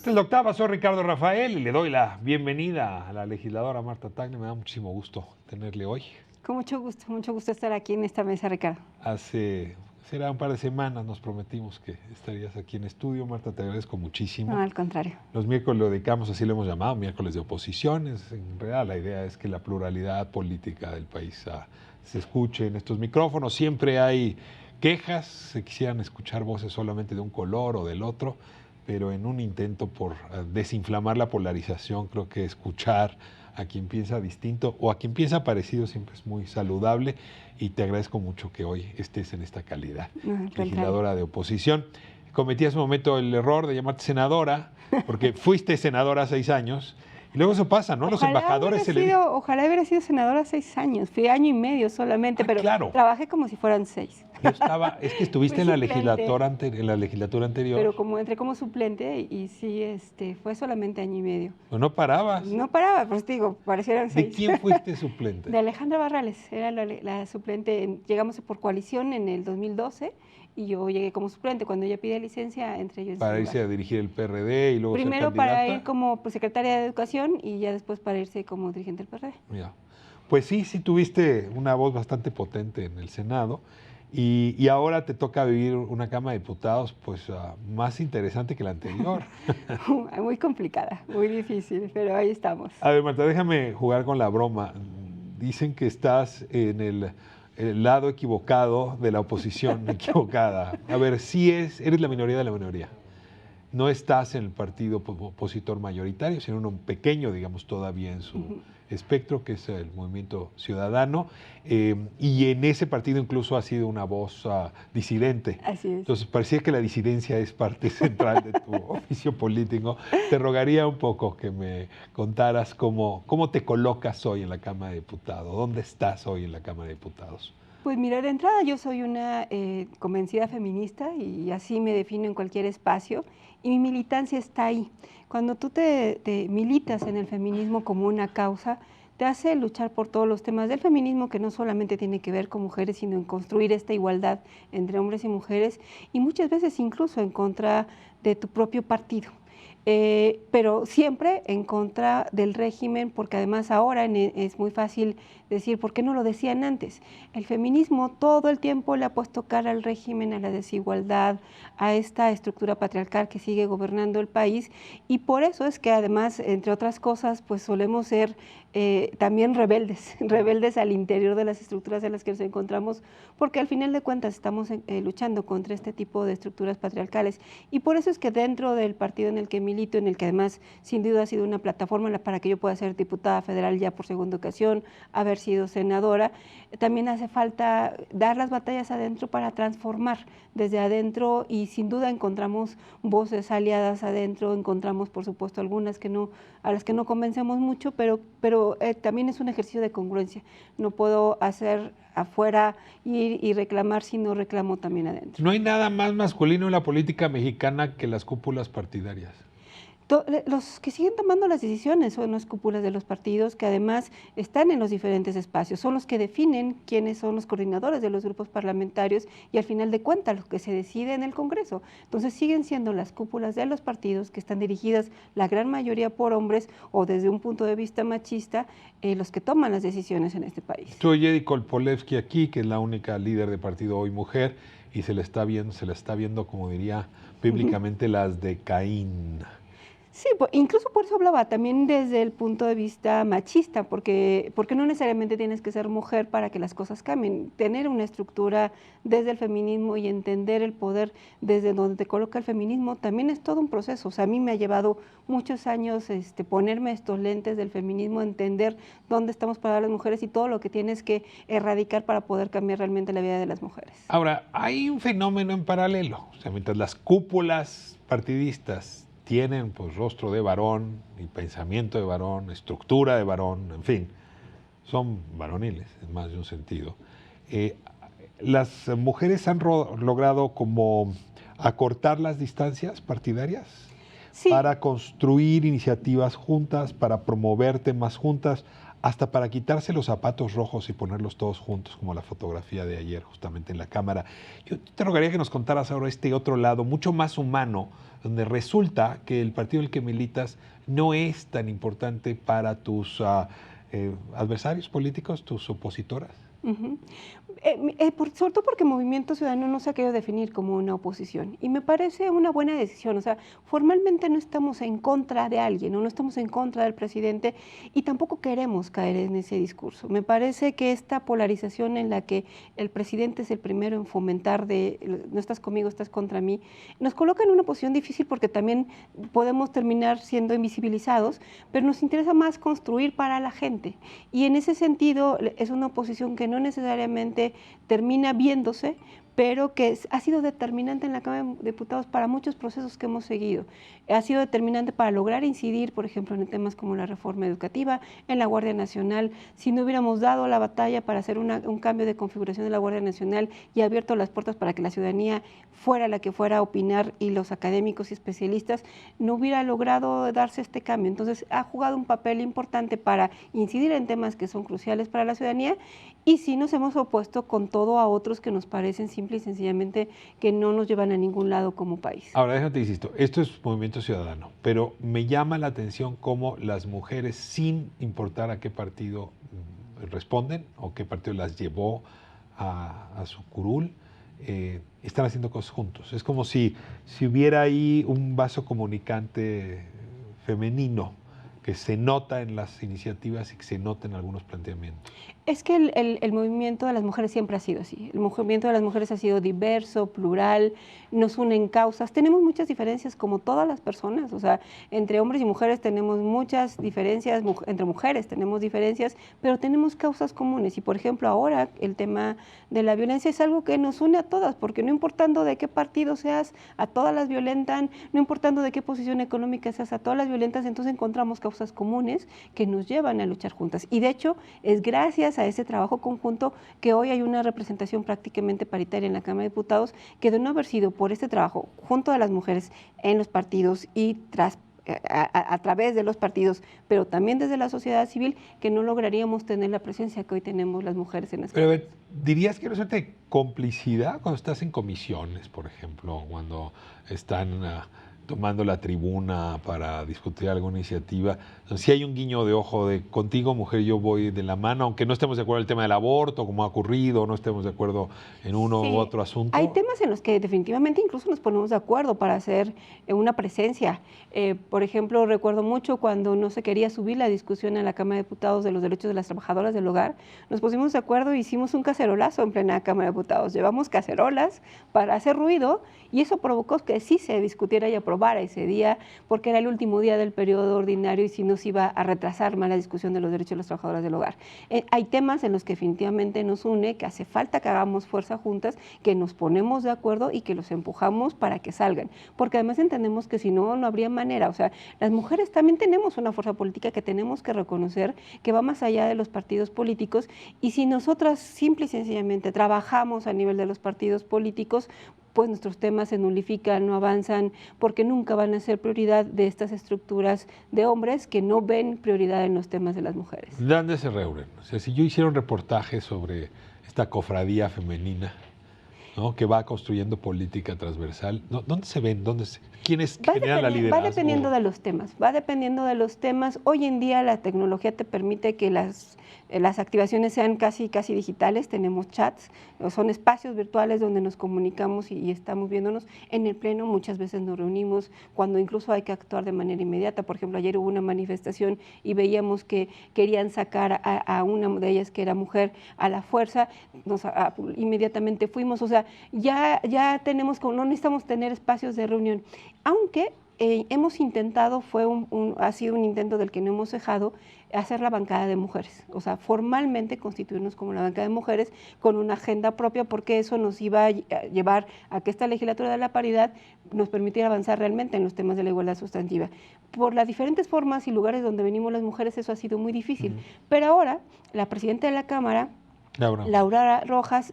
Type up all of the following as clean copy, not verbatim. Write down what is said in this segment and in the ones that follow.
Esta es la octava, soy Ricardo Rafael y le doy la bienvenida a la legisladora Marta Tacne. Me da muchísimo gusto tenerle hoy. Con mucho gusto estar aquí en esta mesa, Ricardo. Será un par de semanas nos prometimos que estarías aquí en estudio. Marta, te agradezco muchísimo. No, al contrario. Los miércoles lo dedicamos, así lo hemos llamado, miércoles de oposiciones. En realidad la idea es que la pluralidad política del país se escuche en estos micrófonos. Siempre hay quejas, se quisieran escuchar voces solamente de un color o del otro, pero en un intento por desinflamar la polarización, creo que escuchar a quien piensa distinto o a quien piensa parecido siempre es muy saludable, y te agradezco mucho que hoy estés en esta calidad, legisladora de oposición. Cometí hace un momento el error de llamarte senadora, porque fuiste senadora 6 años, y luego eso pasa, ¿no? Los embajadores Ojalá hubiera sido senadora 6 años, fui año y medio solamente, pero claro. Trabajé como si fueran 6. Es que estuviste en la legislatura anterior. Pero entré como suplente y sí, fue solamente año y medio. Pues no parabas. No paraba, pues digo, parecieran 6. ¿De quién fuiste suplente? De Alejandra Barrales, era la suplente. Llegamos por coalición en el 2012 y yo llegué como suplente. Cuando ella pide licencia, entre ellos. Para irse a dirigir el PRD y luego primero ser candidata. Para ir como secretaria de Educación y ya después para irse como dirigente del PRD. Ya. Pues sí tuviste una voz bastante potente en el Senado. Y ahora te toca vivir una Cámara de Diputados pues más interesante que la anterior. Muy complicada, muy difícil, pero ahí estamos. A ver, Marta, déjame jugar con la broma. Dicen que estás en el lado equivocado de la oposición equivocada. A ver, eres la minoría de la minoría. No estás en el partido opositor mayoritario, sino uno pequeño, digamos, todavía en su espectro, que es el Movimiento Ciudadano, y en ese partido incluso ha sido una voz disidente. Así es. Entonces parecía que la disidencia es parte central de tu oficio político. Te rogaría un poco que me contaras cómo te colocas hoy en la Cámara de Diputados, dónde estás hoy en la Cámara de Diputados. Pues mira, de entrada yo soy una convencida feminista y así me defino en cualquier espacio, y mi militancia está ahí. Cuando tú te militas en el feminismo como una causa, te hace luchar por todos los temas del feminismo, que no solamente tiene que ver con mujeres, sino en construir esta igualdad entre hombres y mujeres, y muchas veces incluso en contra de tu propio partido. Pero siempre en contra del régimen, porque además ahora es muy fácil decir, ¿por qué no lo decían antes? El feminismo todo el tiempo le ha puesto cara al régimen, a la desigualdad, a esta estructura patriarcal que sigue gobernando el país, y por eso es que además, entre otras cosas, pues solemos ser también rebeldes al interior de las estructuras en las que nos encontramos, porque al final de cuentas estamos luchando contra este tipo de estructuras patriarcales, y por eso es que dentro del partido en el que milito, en el que además sin duda ha sido una plataforma para que yo pueda ser diputada federal ya por segunda ocasión, haber sido senadora, también hace falta dar las batallas adentro para transformar desde adentro, y sin duda encontramos voces aliadas adentro, encontramos por supuesto algunas a las que no convencemos mucho, pero también es un ejercicio de congruencia. No puedo hacer afuera ir y reclamar si no reclamo también adentro. No hay nada más masculino en la política mexicana que las cúpulas partidarias. Los que siguen tomando las decisiones son las cúpulas de los partidos, que además están en los diferentes espacios, son los que definen quiénes son los coordinadores de los grupos parlamentarios y al final de cuentas lo que se decide en el Congreso. Entonces siguen siendo las cúpulas de los partidos, que están dirigidas la gran mayoría por hombres o desde un punto de vista machista, los que toman las decisiones en este país. Estoy Eddie Kolpolevsky aquí, que es la única líder de partido hoy mujer, y se la está viendo, como diría bíblicamente, las de Caín. Sí, incluso por eso hablaba también desde el punto de vista machista, porque no necesariamente tienes que ser mujer para que las cosas cambien. Tener una estructura desde el feminismo y entender el poder desde donde te coloca el feminismo también es todo un proceso. O sea, a mí me ha llevado muchos años ponerme estos lentes del feminismo, entender dónde estamos para las mujeres y todo lo que tienes que erradicar para poder cambiar realmente la vida de las mujeres. Ahora, hay un fenómeno en paralelo. O sea, mientras las cúpulas partidistas tienen pues rostro de varón y pensamiento de varón, estructura de varón, en fin, son varoniles en más de un sentido. ¿Las mujeres han logrado como acortar las distancias partidarias? Sí. Para construir iniciativas juntas, para promover temas juntas? hasta para quitarse los zapatos rojos y ponerlos todos juntos, como la fotografía de ayer justamente en la cámara. Yo te rogaría que nos contaras ahora este otro lado, mucho más humano, donde resulta que el partido en el que militas no es tan importante para tus adversarios políticos, tus opositoras. Ujú. Sobre todo porque Movimiento Ciudadano no se ha querido definir como una oposición y me parece una buena decisión. O sea, formalmente no estamos en contra de alguien o no estamos en contra del presidente y tampoco queremos caer en ese discurso. Me parece que esta polarización en la que el presidente es el primero en fomentar de no estás conmigo, estás contra mí, nos coloca en una posición difícil porque también podemos terminar siendo invisibilizados, pero nos interesa más construir para la gente y en ese sentido es una oposición que no necesariamente termina viéndose, pero que ha sido determinante en la Cámara de Diputados para muchos procesos que hemos seguido. Ha sido determinante para lograr incidir, por ejemplo, en temas como la reforma educativa, en la Guardia Nacional. Si no hubiéramos dado la batalla para hacer un cambio de configuración de la Guardia Nacional y abierto las puertas para que la ciudadanía fuera la que fuera a opinar y los académicos y especialistas, no hubiera logrado darse este cambio. Entonces, ha jugado un papel importante para incidir en temas que son cruciales para la ciudadanía y sí nos hemos opuesto con todo a otros que nos parecen simple y sencillamente que no nos llevan a ningún lado como país. Ahora, déjate, insisto, esto es Movimiento Ciudadano, pero me llama la atención cómo las mujeres, sin importar a qué partido responden o qué partido las llevó a su curul, están haciendo cosas juntos. Es como si hubiera ahí un vaso comunicante femenino que se nota en las iniciativas y que se nota en algunos planteamientos. Es que el movimiento de las mujeres siempre ha sido así. El movimiento de las mujeres ha sido diverso, plural, nos unen causas. Tenemos muchas diferencias como todas las personas, o sea, entre hombres y mujeres tenemos muchas diferencias, entre mujeres tenemos diferencias, pero tenemos causas comunes. Y por ejemplo, ahora el tema de la violencia es algo que nos une a todas, porque no importando de qué partido seas, a todas las violentan, no importando de qué posición económica seas, a todas las violentas, entonces encontramos causas comunes que nos llevan a luchar juntas. Y de hecho, es gracias a ese trabajo conjunto que hoy hay una representación prácticamente paritaria en la Cámara de Diputados, que de no haber sido por este trabajo junto a las mujeres en los partidos y a través de los partidos, pero también desde la sociedad civil, que no lograríamos tener la presencia que hoy tenemos las mujeres en las cámaras. Pero ¿dirías que no es de complicidad cuando estás en comisiones, por ejemplo, cuando están tomando la tribuna para discutir alguna iniciativa? Si hay un guiño de ojo de contigo, mujer, yo voy de la mano, aunque no estemos de acuerdo en el tema del aborto, como ha ocurrido, no estemos de acuerdo en uno u otro asunto. Hay temas en los que definitivamente incluso nos ponemos de acuerdo para hacer una presencia. Por ejemplo, recuerdo mucho cuando no se quería subir la discusión en la Cámara de Diputados de los derechos de las trabajadoras del hogar, nos pusimos de acuerdo e hicimos un cacerolazo en plena Cámara de Diputados. Llevamos cacerolas para hacer ruido y eso provocó que sí se discutiera y aprobara ese día, porque era el último día del periodo ordinario y si no se iba a retrasar más la discusión de los derechos de las trabajadoras del hogar. Hay temas en los que definitivamente nos une, que hace falta que hagamos fuerza juntas, que nos ponemos de acuerdo y que los empujamos para que salgan, porque además entendemos que si no, no habría manera. O sea, las mujeres también tenemos una fuerza política que tenemos que reconocer, que va más allá de los partidos políticos, y si nosotras simple y sencillamente trabajamos a nivel de los partidos políticos, pues nuestros temas se nulifican, no avanzan, porque nunca van a ser prioridad de estas estructuras de hombres que no ven prioridad en los temas de las mujeres. ¿Dónde se reúnen? O sea, si yo hiciera un reportaje sobre esta cofradía femenina, ¿no?, que va construyendo política transversal, ¿dónde se ven? ¿Quiénes generan la liderazgo? Va dependiendo de los temas. Hoy en día la tecnología te permite que las activaciones sean casi digitales. Tenemos chats, son espacios virtuales donde nos comunicamos y estamos viéndonos. En el pleno muchas veces nos reunimos cuando incluso hay que actuar de manera inmediata. Por ejemplo, ayer hubo una manifestación y veíamos que querían sacar a una de ellas que era mujer a la fuerza. Inmediatamente fuimos. O sea, ya tenemos, no necesitamos tener espacios de reunión. Aunque hemos intentado, ha sido un intento del que no hemos cejado, hacer la bancada de mujeres, o sea, formalmente constituirnos como la bancada de mujeres con una agenda propia, porque eso nos iba a llevar a que esta legislatura de la paridad nos permitiera avanzar realmente en los temas de la igualdad sustantiva. Por las diferentes formas y lugares donde venimos las mujeres, eso ha sido muy difícil. Pero ahora, la presidenta de la Cámara Laura Rojas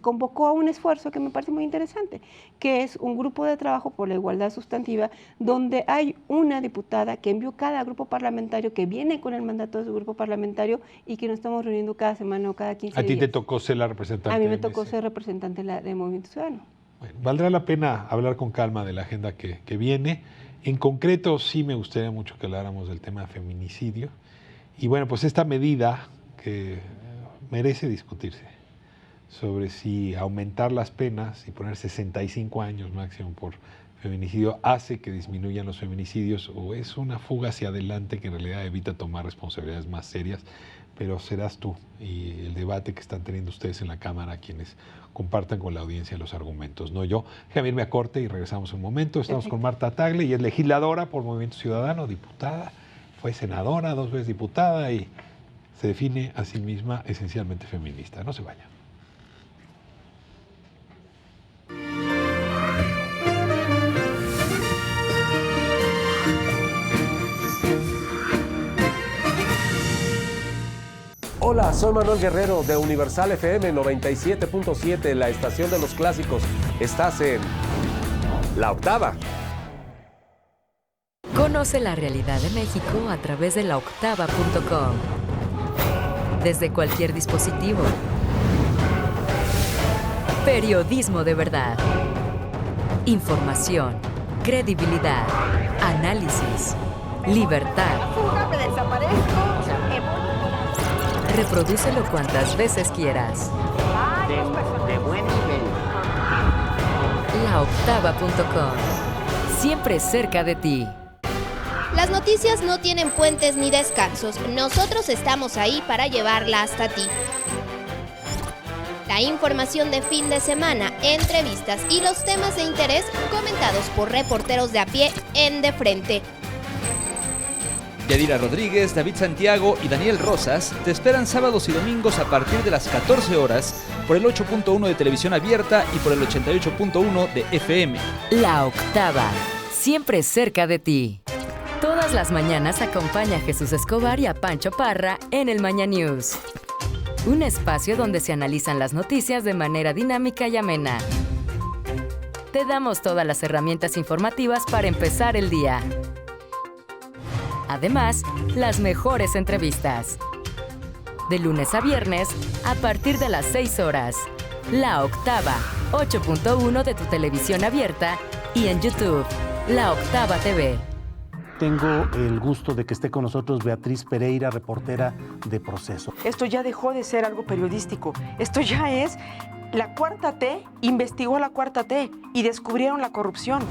convocó a un esfuerzo que me parece muy interesante, que es un grupo de trabajo por la igualdad sustantiva, donde hay una diputada que envió cada grupo parlamentario, que viene con el mandato de su grupo parlamentario y que nos estamos reuniendo cada semana o cada 15 días. ¿A ti te tocó ser la representante? A mí me tocó ser representante de Movimiento Ciudadano. Bueno, valdrá la pena hablar con calma de la agenda que viene. En concreto, sí me gustaría mucho que habláramos del tema de feminicidio. Y bueno, pues esta medida que merece discutirse sobre si aumentar las penas y poner 65 años máximo por feminicidio hace que disminuyan los feminicidios o es una fuga hacia adelante que en realidad evita tomar responsabilidades más serias, pero serás tú y el debate que están teniendo ustedes en la Cámara quienes compartan con la audiencia los argumentos, no yo. Déjame irme a corte y regresamos un momento. Estamos con Marta Tagle y es legisladora por Movimiento Ciudadano, diputada, fue senadora, 2 veces diputada y se define a sí misma esencialmente feminista. No se vaya. Hola, soy Manuel Guerrero de Universal FM 97.7, la estación de los clásicos. Estás en La Octava. Conoce la realidad de México a través de laoctava.com. Desde cualquier dispositivo. Periodismo de verdad. Información, credibilidad, análisis, libertad. ¡Me desaparezco! Reprodúcelo cuantas veces quieras. De buen nivel. Laoctava.com. Siempre cerca de ti. Las noticias no tienen puentes ni descansos. Nosotros estamos ahí para llevarla hasta ti. La información de fin de semana, entrevistas y los temas de interés comentados por reporteros de a pie en De Frente. Yadira Rodríguez, David Santiago y Daniel Rosas te esperan sábados y domingos a partir de las 14 horas por el 8.1 de televisión abierta y por el 88.1 de FM. La Octava, siempre cerca de ti. Todas las mañanas acompaña a Jesús Escobar y a Pancho Parra en el Maña News. Un espacio donde se analizan las noticias de manera dinámica y amena. Te damos todas las herramientas informativas para empezar el día. Además, las mejores entrevistas. De lunes a viernes, a partir de las 6 horas. La Octava, 8.1 de tu televisión abierta y en YouTube, La Octava TV. Tengo el gusto de que esté con nosotros Beatriz Pereira, reportera de Proceso. Esto ya dejó de ser algo periodístico. Esto ya es... La Cuarta T investigó a la Cuarta T y descubrieron la corrupción.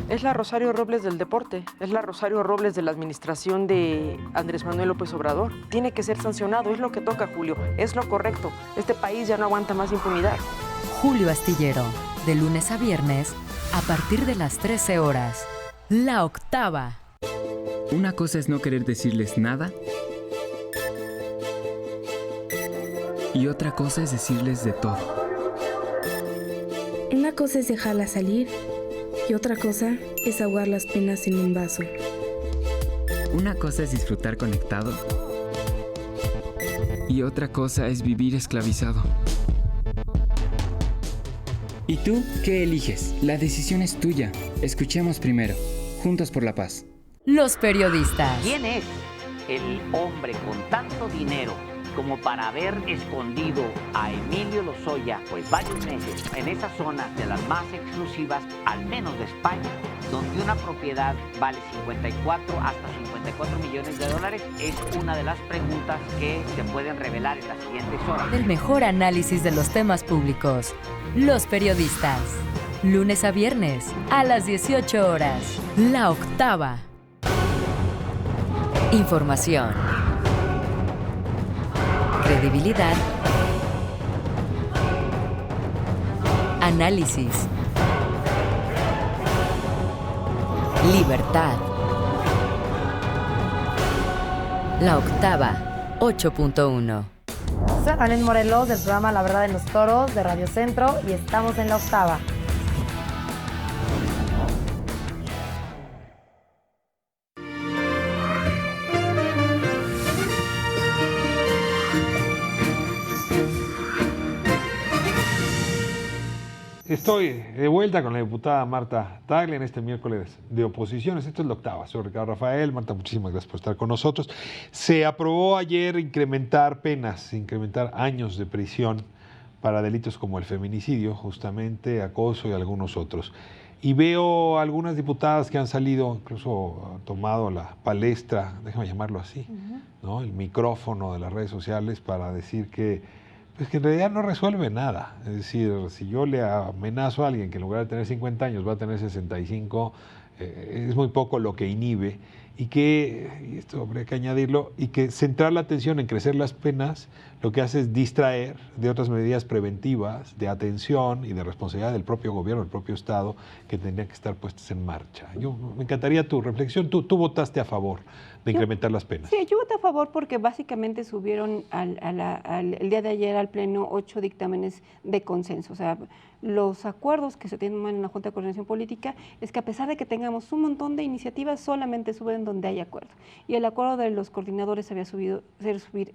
Es la Rosario Robles del deporte, es la Rosario Robles de la administración de Andrés Manuel López Obrador. Tiene que ser sancionado, es lo que toca, Julio, es lo correcto. Este país ya no aguanta más impunidad. Julio Astillero, de lunes a viernes, a partir de las 13 horas. La Octava. Una cosa es no querer decirles nada y otra cosa es decirles de todo. Una cosa es dejarla salir y otra cosa es ahogar las penas en un vaso. Una cosa es disfrutar conectado y otra cosa es vivir esclavizado. ¿Y tú qué eliges? La decisión es tuya. Escuchemos primero. Juntos por la paz. Los periodistas. ¿Quién es el hombre con tanto dinero como para haber escondido a Emilio Lozoya pues varios meses en esa zona de las más exclusivas, al menos de España, donde una propiedad vale 54 hasta 54 millones de dólares? Es una de las preguntas que se pueden revelar en las siguientes horas. El mejor análisis de los temas públicos. Los periodistas. Lunes a viernes, a las 18 horas. La Octava. Información. Credibilidad. Análisis. Libertad. La Octava, 8.1. Soy Anel Morelos del programa La Verdad en los Toros de Radio Centro y estamos en La Octava. estoy de vuelta con la diputada Marta Tagle en este miércoles de oposiciones. Esto es la octava. Soy Ricardo Rafael. Marta, muchísimas gracias por estar con nosotros. Se aprobó ayer incrementar penas, incrementar años de prisión para delitos como el feminicidio, justamente, acoso y algunos otros. Y veo algunas diputadas que han salido, incluso han tomado la palestra, déjame llamarlo así, ¿no? El micrófono de las redes sociales para decir que en realidad no resuelve nada. Es decir, si yo le amenazo a alguien que en lugar de tener 50 años va a tener 65, es muy poco lo que inhibe. Y que, esto habría que añadirlo, y que centrar la atención en crecer las penas lo que hace es distraer de otras medidas preventivas, de atención y de responsabilidad del propio gobierno, del propio Estado, que tendrían que estar puestas en marcha. Me encantaría tu reflexión. Tú votaste a favor de incrementar las penas. Sí, yo voté a favor porque básicamente subieron el día de ayer al Pleno 8 dictámenes de consenso. O sea, los acuerdos que se tienen en la Junta de Coordinación Política es que a pesar de que tengamos un montón de iniciativas, solamente suben donde hay acuerdo. Y el acuerdo de los coordinadores había subir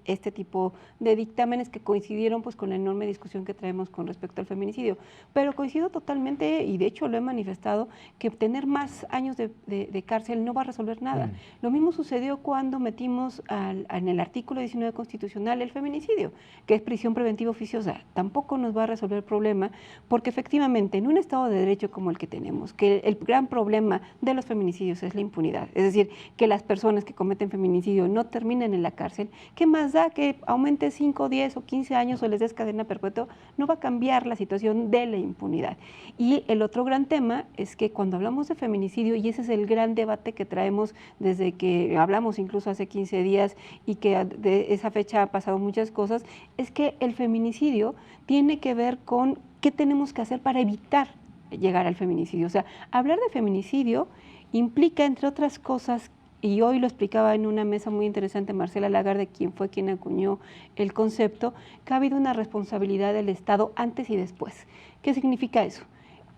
este tipo de dictámenes que coincidieron pues con la enorme discusión que traemos con respecto al feminicidio. Pero coincido totalmente, y de hecho lo he manifestado, que tener más años de cárcel no va a resolver nada. Lo mismo sucedió cuando metimos en el artículo 19 constitucional el feminicidio, que es prisión preventiva oficiosa. Tampoco nos va a resolver el problema, porque efectivamente en un Estado de Derecho como el que tenemos, que el gran problema de los feminicidios es la impunidad, es decir, que las personas que cometen feminicidio no terminen en la cárcel, ¿qué más da que aumente 5, 10 o 15 años o les des cadena perpetua? No va a cambiar la situación de la impunidad. Y el otro gran tema es que cuando hablamos de feminicidio, y ese es el gran debate que traemos desde que hablamos incluso hace 15 días y que de esa fecha han pasado muchas cosas, es que el feminicidio tiene que ver con qué tenemos que hacer para evitar llegar al feminicidio. O sea, hablar de feminicidio implica, entre otras cosas, y hoy lo explicaba en una mesa muy interesante Marcela Lagarde, quien acuñó el concepto, que ha habido una responsabilidad del Estado antes y después. ¿Qué significa eso?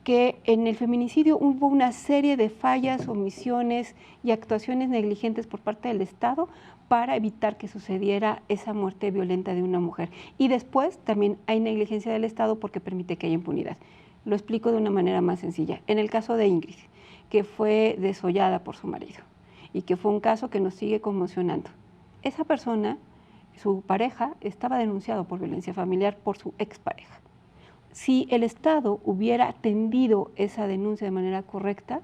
Que en el feminicidio hubo una serie de fallas, omisiones y actuaciones negligentes por parte del Estado para evitar que sucediera esa muerte violenta de una mujer. Y después también hay negligencia del Estado porque permite que haya impunidad. Lo explico de una manera más sencilla. En el caso de Ingrid, que fue desollada por su marido y que fue un caso que nos sigue conmocionando. Esa persona, su pareja, estaba denunciado por violencia familiar por su expareja. Si el Estado hubiera atendido esa denuncia de manera correcta,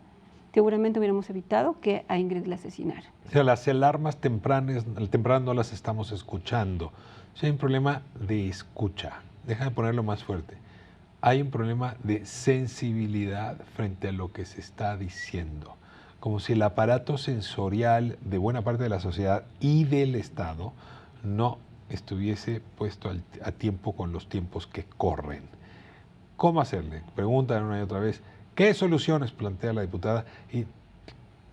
seguramente hubiéramos evitado que a Ingrid la asesinara. O sea, las alarmas tempranas no las estamos escuchando. O sea, hay un problema de escucha. Déjame ponerlo más fuerte. Hay un problema de sensibilidad frente a lo que se está diciendo. Como si el aparato sensorial de buena parte de la sociedad y del Estado no estuviese puesto a tiempo con los tiempos que corren. ¿Cómo hacerle? Preguntan una y otra vez. ¿Qué soluciones plantea la diputada? Y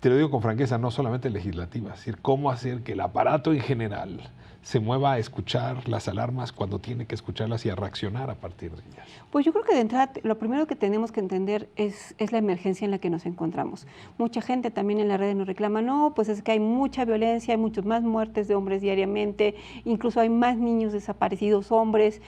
te lo digo con franqueza, no solamente legislativa, es decir, cómo hacer que el aparato en general se mueva a escuchar las alarmas cuando tiene que escucharlas y a reaccionar a partir de ellas. Pues yo creo que de entrada lo primero que tenemos que entender es la emergencia en la que nos encontramos. Mucha gente también en las redes nos reclama, no, pues es que hay mucha violencia, hay muchas más muertes de hombres diariamente, incluso hay más niños desaparecidos hombres,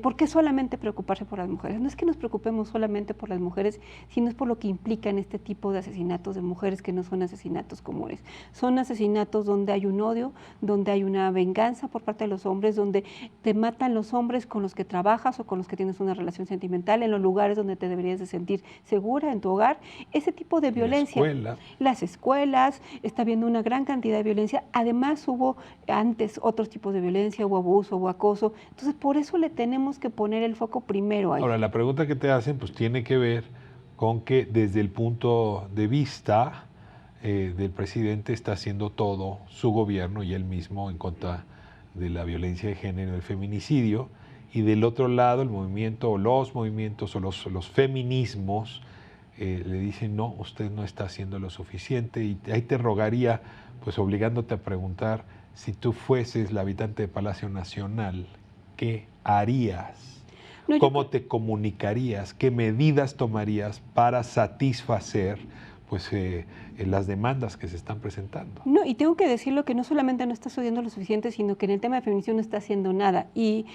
¿por qué solamente preocuparse por las mujeres? No es que nos preocupemos solamente por las mujeres, sino es por lo que implican este tipo de asesinatos de mujeres que no son asesinatos comunes. Son asesinatos donde hay un odio, donde hay una venganza por parte de los hombres, donde te matan los hombres con los que trabajas o con los que tienes una relación sentimental, en los lugares donde te deberías de sentir segura, en tu hogar. Ese tipo de violencia. Las escuelas, está habiendo una gran cantidad de violencia. Además hubo antes otros tipos de violencia, hubo abuso, hubo acoso. Entonces por eso le tenemos que poner el foco primero ahí. Ahora, la pregunta que te hacen pues tiene que ver con que desde el punto de vista del presidente está haciendo todo su gobierno y él mismo en contra de la violencia de género, el feminicidio, y del otro lado el movimiento o los movimientos o los feminismos le dicen no, usted no está haciendo lo suficiente, y ahí te rogaría, pues obligándote a preguntar, si tú fueses la habitante de Palacio Nacional, ¿qué harías? ¿Cómo te comunicarías? ¿Qué medidas tomarías para satisfacer las demandas que se están presentando. No, y tengo que decirlo que no solamente no está sucediendo lo suficiente, sino que en el tema de feminicidio no está haciendo nada. Y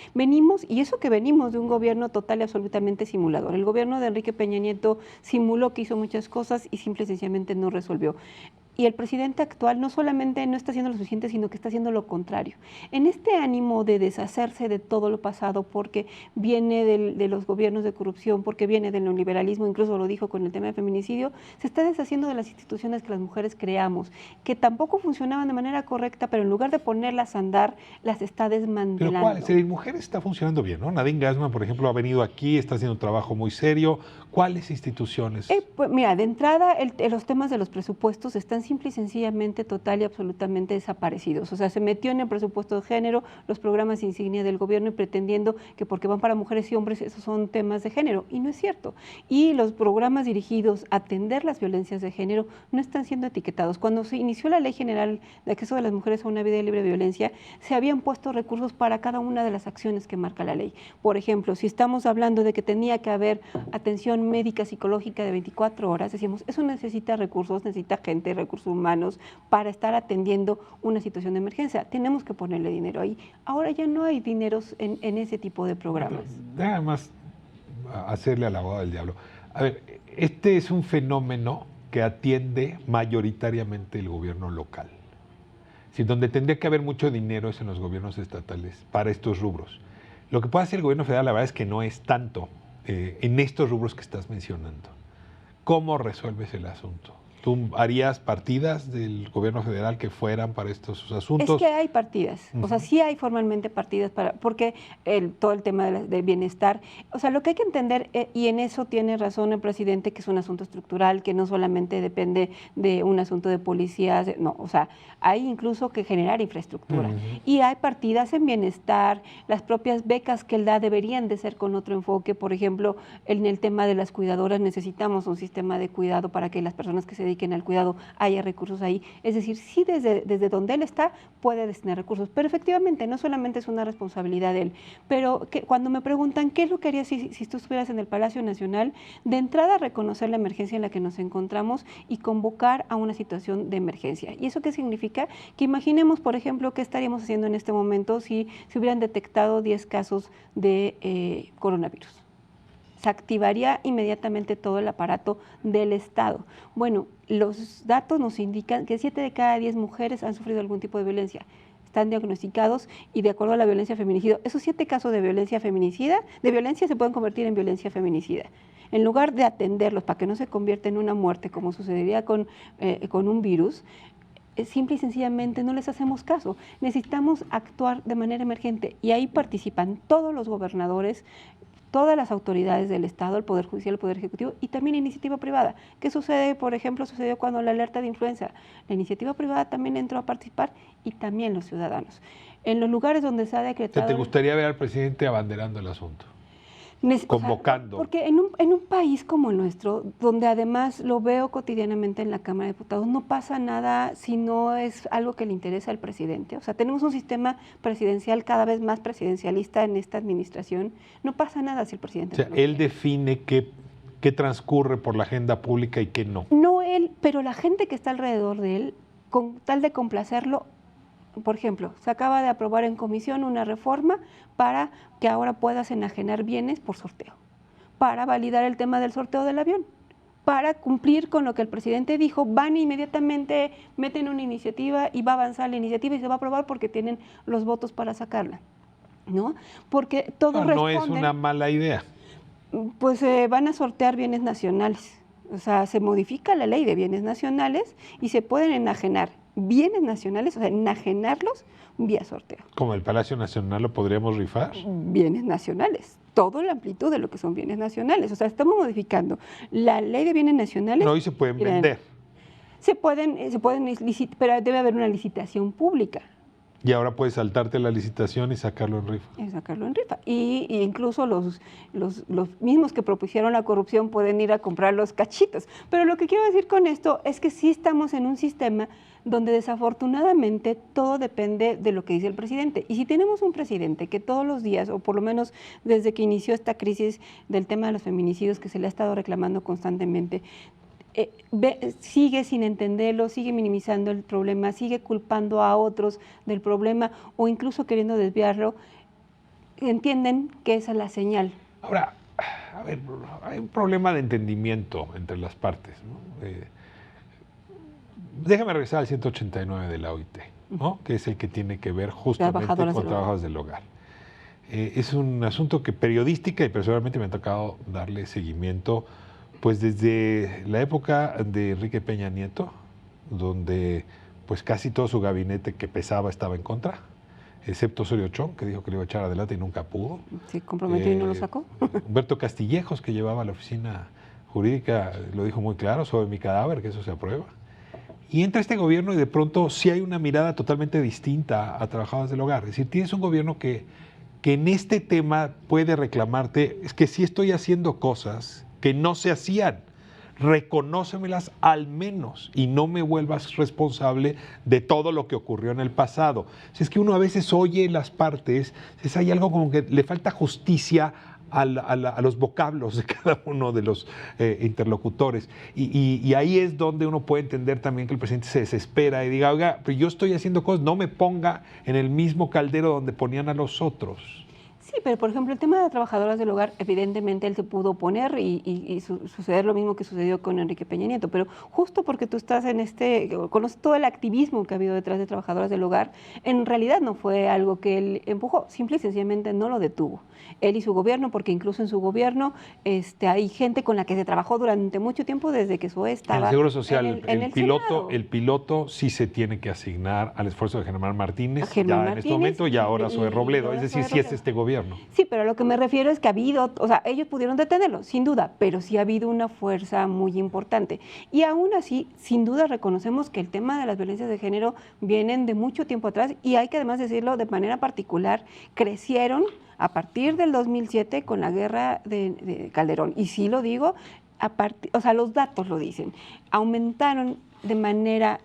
eso que venimos de un gobierno total y absolutamente simulador. El gobierno de Enrique Peña Nieto simuló que hizo muchas cosas y simple y sencillamente no resolvió. Y el presidente actual no solamente no está haciendo lo suficiente, sino que está haciendo lo contrario. En este ánimo de deshacerse de todo lo pasado, porque viene de los gobiernos de corrupción, porque viene del neoliberalismo, incluso lo dijo con el tema de feminicidio, se está deshaciendo de las instituciones que las mujeres creamos, que tampoco funcionaban de manera correcta, pero en lugar de ponerlas a andar, las está desmantelando. Pero ¿cuál? Si la mujer está funcionando bien, ¿no? Nadine Gassman, por ejemplo, ha venido aquí, está haciendo un trabajo muy serio. ¿Cuáles instituciones? Pues mira, de entrada, los temas de los presupuestos están simple y sencillamente total y absolutamente desaparecidos. O sea, se metió en el presupuesto de género los programas insignia del gobierno y pretendiendo que porque van para mujeres y hombres, esos son temas de género. Y no es cierto. Y los programas dirigidos a atender las violencias de género no están siendo etiquetados. Cuando se inició la Ley General de Acceso de las Mujeres a una Vida Libre de Violencia, se habían puesto recursos para cada una de las acciones que marca la ley. Por ejemplo, si estamos hablando de que tenía que haber atención médica psicológica de 24 horas, decíamos, eso necesita recursos, necesita gente, recursos humanos para estar atendiendo una situación de emergencia. Tenemos que ponerle dinero ahí. Ahora ya no hay dineros en ese tipo de programas. Nada más hacerle al abogado del diablo. A ver, este es un fenómeno que atiende mayoritariamente el gobierno local. Si donde tendría que haber mucho dinero es en los gobiernos estatales para estos rubros. Lo que puede hacer el gobierno federal, la verdad es que no es tanto en estos rubros que estás mencionando. ¿Cómo resuelves el asunto? ¿Tú harías partidas del gobierno federal que fueran para estos asuntos? Es que hay partidas, o sea, sí hay formalmente partidas porque todo el tema de bienestar, o sea, lo que hay que entender, y en eso tiene razón el presidente, que es un asunto estructural, que no solamente depende de un asunto de policías, no, o sea, hay incluso que generar infraestructura. Y hay partidas en bienestar, las propias becas que él da deberían de ser con otro enfoque. Por ejemplo, en el tema de las cuidadoras necesitamos un sistema de cuidado para que las personas que se dediquen al cuidado haya recursos ahí. Es decir, sí desde donde él está puede destinar recursos, pero efectivamente no solamente es una responsabilidad de él. Pero cuando me preguntan qué es lo que harías si tú estuvieras en el Palacio Nacional, de entrada reconocer la emergencia en la que nos encontramos y convocar a una situación de emergencia. ¿Y eso qué significa? Que imaginemos, por ejemplo, qué estaríamos haciendo en este momento si se hubieran detectado 10 casos de coronavirus. Se activaría inmediatamente todo el aparato del Estado. Bueno, los datos nos indican que 7 de cada 10 mujeres han sufrido algún tipo de violencia. Están diagnosticados y de acuerdo a la violencia feminicida, esos 7 casos de violencia feminicida, de violencia se pueden convertir en violencia feminicida. En lugar de atenderlos para que no se convierta en una muerte, como sucedería con un virus, simple y sencillamente no les hacemos caso. Necesitamos actuar de manera emergente y ahí participan todos los gobernadores, todas las autoridades del Estado, el Poder Judicial, el Poder Ejecutivo y también la iniciativa privada. ¿Qué sucede? Por ejemplo, sucedió cuando la alerta de influenza. La iniciativa privada también entró a participar y también los ciudadanos. En los lugares donde se ha decretado... ¿Te gustaría ver al presidente abanderando el asunto? Convocando. Porque en un país como el nuestro, donde además lo veo cotidianamente en la Cámara de Diputados, no pasa nada si no es algo que le interesa al presidente. O sea, tenemos un sistema presidencial cada vez más presidencialista en esta administración. No pasa nada si el presidente... O sea, él define qué transcurre por la agenda pública y qué no. No él, pero la gente que está alrededor de él, con tal de complacerlo. Por ejemplo, se acaba de aprobar en comisión una reforma para que ahora puedas enajenar bienes por sorteo, para validar el tema del sorteo del avión, para cumplir con lo que el presidente dijo. Van inmediatamente, meten una iniciativa y va a avanzar la iniciativa y se va a aprobar porque tienen los votos para sacarla, ¿no? Porque todos responden... No es una mala idea. Pues van a sortear bienes nacionales. O sea, se modifica la ley de bienes nacionales y se pueden enajenar bienes nacionales, o sea, enajenarlos vía sorteo. ¿Como el Palacio Nacional lo podríamos rifar? Bienes nacionales, toda la amplitud de lo que son bienes nacionales. O sea, estamos modificando la ley de bienes nacionales. No, y se pueden vender. Se pueden licitar, pero debe haber una licitación pública. Y ahora puedes saltarte la licitación y sacarlo en rifa. Y sacarlo en rifa. Y incluso los mismos que propusieron la corrupción pueden ir a comprar los cachitos. Pero lo que quiero decir con esto es que sí estamos en un sistema donde desafortunadamente todo depende de lo que dice el presidente. Y si tenemos un presidente que todos los días, o por lo menos desde que inició esta crisis del tema de los feminicidios que se le ha estado reclamando constantemente, sigue sin entenderlo, sigue minimizando el problema, sigue culpando a otros del problema o incluso queriendo desviarlo, entienden que esa es la señal. Ahora, a ver, hay un problema de entendimiento entre las partes, ¿no? Déjame regresar al 189 de la OIT, ¿no? Que es el que tiene que ver justamente con trabajadores del hogar. Es un asunto que periodística y personalmente me ha tocado darle seguimiento pues desde la época de Enrique Peña Nieto, donde pues casi todo su gabinete que pesaba estaba en contra, excepto Osorio Chong, que dijo que lo iba a echar adelante y nunca pudo. Sí, comprometió y no lo sacó. Humberto Castillejos, que llevaba la oficina jurídica, lo dijo muy claro, sobre mi cadáver, que eso se aprueba. Y entra este gobierno y de pronto sí hay una mirada totalmente distinta a trabajadores del hogar. Es decir, tienes un gobierno que en este tema puede reclamarte, es que sí estoy haciendo cosas que no se hacían, reconócemelas al menos y no me vuelvas responsable de todo lo que ocurrió en el pasado. Si es que uno a veces oye las partes, hay algo como que le falta justicia a los vocablos de cada uno de los interlocutores. Y ahí es donde uno puede entender también que el presidente se desespera y diga, oiga, pero yo estoy haciendo cosas, no me ponga en el mismo caldero donde ponían a los otros. Sí, pero por ejemplo, el tema de trabajadoras del hogar, evidentemente él se pudo oponer y suceder lo mismo que sucedió con Enrique Peña Nieto, pero justo porque tú estás conoces todo el activismo que ha habido detrás de trabajadoras del hogar, en realidad no fue algo que él empujó, simple y sencillamente no lo detuvo. Él y su gobierno, porque incluso en su gobierno hay gente con la que se trabajó durante mucho tiempo desde que SOE estaba en el Seguro Social. el piloto sí se tiene que asignar al esfuerzo de Germán Martínez, en este momento, y ahora SOE Robledo, es decir, sí es este gobierno. Sí, pero a lo que me refiero es que ha habido, o sea, ellos pudieron detenerlo, sin duda, pero sí ha habido una fuerza muy importante. Y aún así, sin duda reconocemos que el tema de las violencias de género vienen de mucho tiempo atrás y hay que además decirlo de manera particular, crecieron a partir del 2007 con la guerra de Calderón. Y sí lo digo, o sea, los datos lo dicen, aumentaron de manera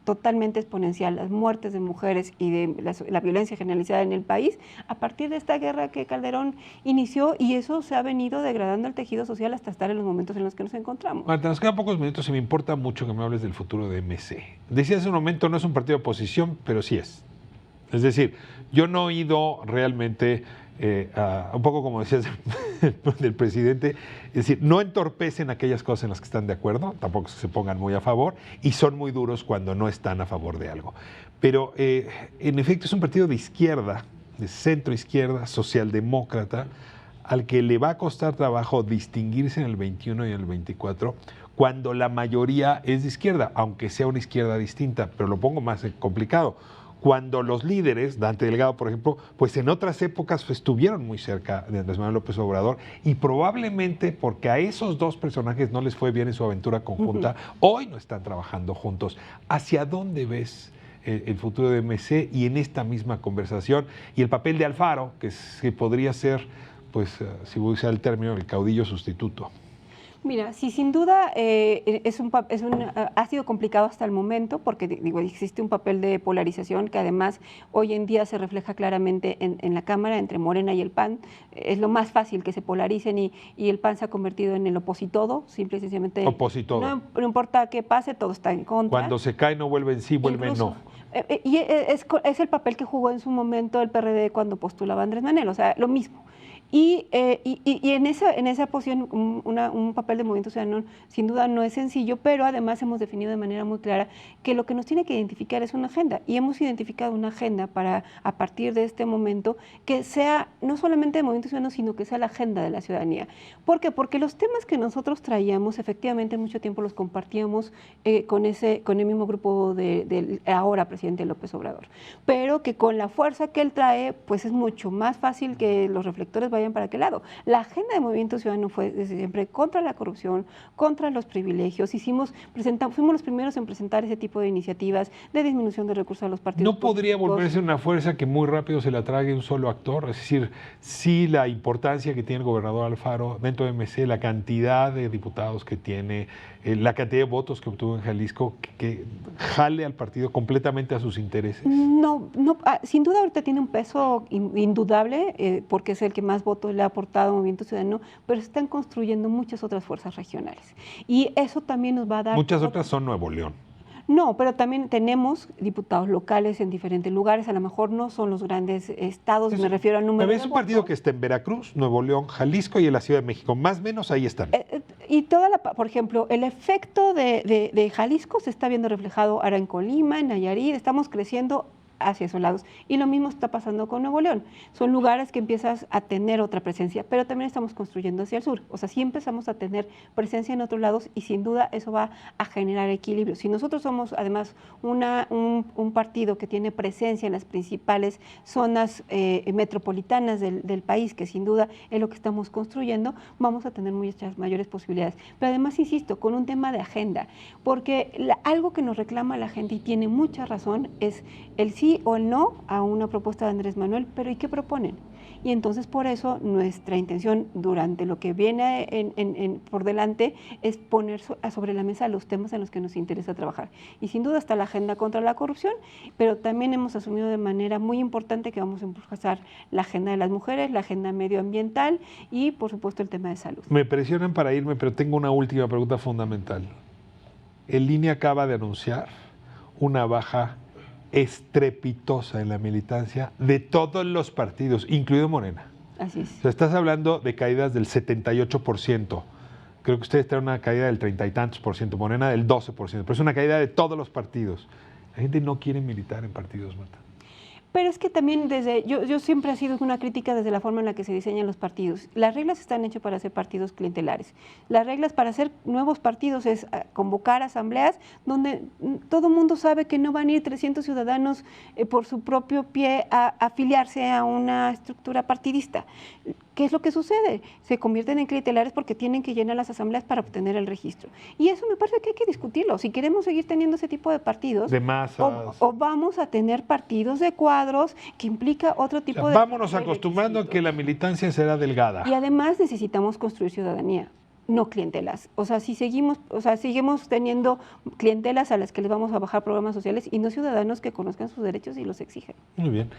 totalmente exponencial las muertes de mujeres y de la violencia generalizada en el país a partir de esta guerra que Calderón inició, y eso se ha venido degradando el tejido social hasta estar en los momentos en los que nos encontramos. Marta, nos quedan pocos minutos y me importa mucho que me hables del futuro de MC. Decías hace un momento, no es un partido de oposición, pero sí es. Es decir, yo no he oído realmente, un poco como decías del presidente, es decir, no entorpecen aquellas cosas en las que están de acuerdo, tampoco se pongan muy a favor, y son muy duros cuando no están a favor de algo. Pero en efecto es un partido de izquierda, de centro izquierda, socialdemócrata, al que le va a costar trabajo distinguirse en el 21 y en el 24, cuando la mayoría es de izquierda, aunque sea una izquierda distinta, pero lo pongo más complicado. Cuando los líderes, Dante Delgado, por ejemplo, pues en otras épocas estuvieron muy cerca de Andrés Manuel López Obrador, y probablemente porque a esos dos personajes no les fue bien en su aventura conjunta, hoy no están trabajando juntos. ¿Hacia dónde ves el futuro de MC y en esta misma conversación? Y el papel de Alfaro, que podría ser, pues, si voy a usar el término, el caudillo sustituto. Mira, sí, sin duda ha sido complicado hasta el momento porque digo, existe un papel de polarización que además hoy en día se refleja claramente en la Cámara entre Morena y el PAN. Es lo más fácil que se polaricen y el PAN se ha convertido en el opositodo, simple y sencillamente. Opositodo. No importa qué pase, todo está en contra. Cuando se cae no vuelve en sí, vuelve en no. Y es el papel que jugó en su momento el PRD cuando postulaba a Andrés Manuel, o sea, lo mismo. Y en esa posición un papel de Movimiento Ciudadano sin duda no es sencillo, pero además hemos definido de manera muy clara que lo que nos tiene que identificar es una agenda, y hemos identificado una agenda para, a partir de este momento, que sea no solamente de Movimiento Ciudadano, sino que sea la agenda de la ciudadanía. ¿Por qué? Porque los temas que nosotros traíamos, efectivamente mucho tiempo los compartíamos con el mismo grupo del ahora presidente López Obrador, pero que con la fuerza que él trae, pues es mucho más fácil que los reflectores vayan para aquel lado. La agenda de Movimiento Ciudadano fue desde siempre contra la corrupción, contra los privilegios. Fuimos los primeros en presentar ese tipo de iniciativas de disminución de recursos a los partidos. ¿No podría volverse una fuerza que muy rápido se la trague un solo actor? Es decir, sí, la importancia que tiene el gobernador Alfaro dentro de MC, la cantidad de diputados que tiene, la cantidad de votos que obtuvo en Jalisco, que jale al partido completamente a sus intereses. No, sin duda ahorita tiene un peso indudable porque es el que más votos le ha aportado Movimiento Ciudadano, pero se están construyendo muchas otras fuerzas regionales. Y eso también nos va a dar... Muchas otras son Nuevo León. No, pero también tenemos diputados locales en diferentes lugares, a lo mejor no son los grandes estados, me refiero al número de Es un partido que está en Veracruz, Nuevo León, Jalisco y en la Ciudad de México, más o menos ahí están. Y por ejemplo, el efecto de Jalisco se está viendo reflejado ahora en Colima, en Nayarit, estamos creciendo hacia esos lados. Y lo mismo está pasando con Nuevo León. Son lugares que empiezas a tener otra presencia, pero también estamos construyendo hacia el sur. O sea, sí empezamos a tener presencia en otros lados y sin duda eso va a generar equilibrio. Si nosotros somos además un partido que tiene presencia en las principales zonas metropolitanas del país, que sin duda es lo que estamos construyendo, vamos a tener muchas mayores posibilidades. Pero además, insisto, con un tema de agenda, porque algo que nos reclama la gente y tiene mucha razón es el sí o el no a una propuesta de Andrés Manuel, pero ¿y qué proponen? Y entonces por eso nuestra intención durante lo que viene por delante es poner sobre la mesa los temas en los que nos interesa trabajar. Y sin duda está la agenda contra la corrupción, pero también hemos asumido de manera muy importante que vamos a impulsar la agenda de las mujeres, la agenda medioambiental y por supuesto el tema de salud. Me presionan para irme, pero tengo una última pregunta fundamental. El INE acaba de anunciar una baja estrepitosa en la militancia de todos los partidos, incluido Morena. Así es. O sea, estás hablando de caídas del 78%. Creo que ustedes traen una caída del 30 y tantos por ciento, Morena del 12%, pero es una caída de todos los partidos. La gente no quiere militar en partidos, Marta. Pero es que también yo siempre he sido una crítica desde la forma en la que se diseñan los partidos. Las reglas están hechas para hacer partidos clientelares. Las reglas para hacer nuevos partidos es convocar asambleas donde todo el mundo sabe que no van a ir 300 ciudadanos por su propio pie a afiliarse a una estructura partidista. ¿Qué es lo que sucede? Se convierten en clientelares porque tienen que llenar las asambleas para obtener el registro. Y eso me parece que hay que discutirlo. Si queremos seguir teniendo ese tipo de partidos, de masas, o vamos a tener partidos de cuadros que implica otro tipo de... Vámonos acostumbrando a que la militancia será delgada. Y además necesitamos construir ciudadanía, no clientelas. O sea, si seguimos teniendo clientelas a las que les vamos a bajar programas sociales y no ciudadanos que conozcan sus derechos y los exigen. Muy bien.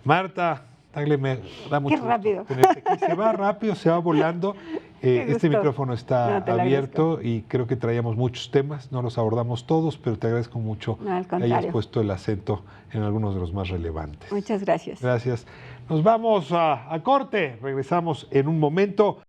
Marta Tagle, me da mucho Qué rápido. gusto tenerte aquí. Se va rápido, se va volando. Este micrófono está abierto y creo que traíamos muchos temas, no los abordamos todos, pero te agradezco mucho que hayas puesto el acento en algunos de los más relevantes. Muchas gracias. Gracias. Nos vamos a corte, regresamos en un momento.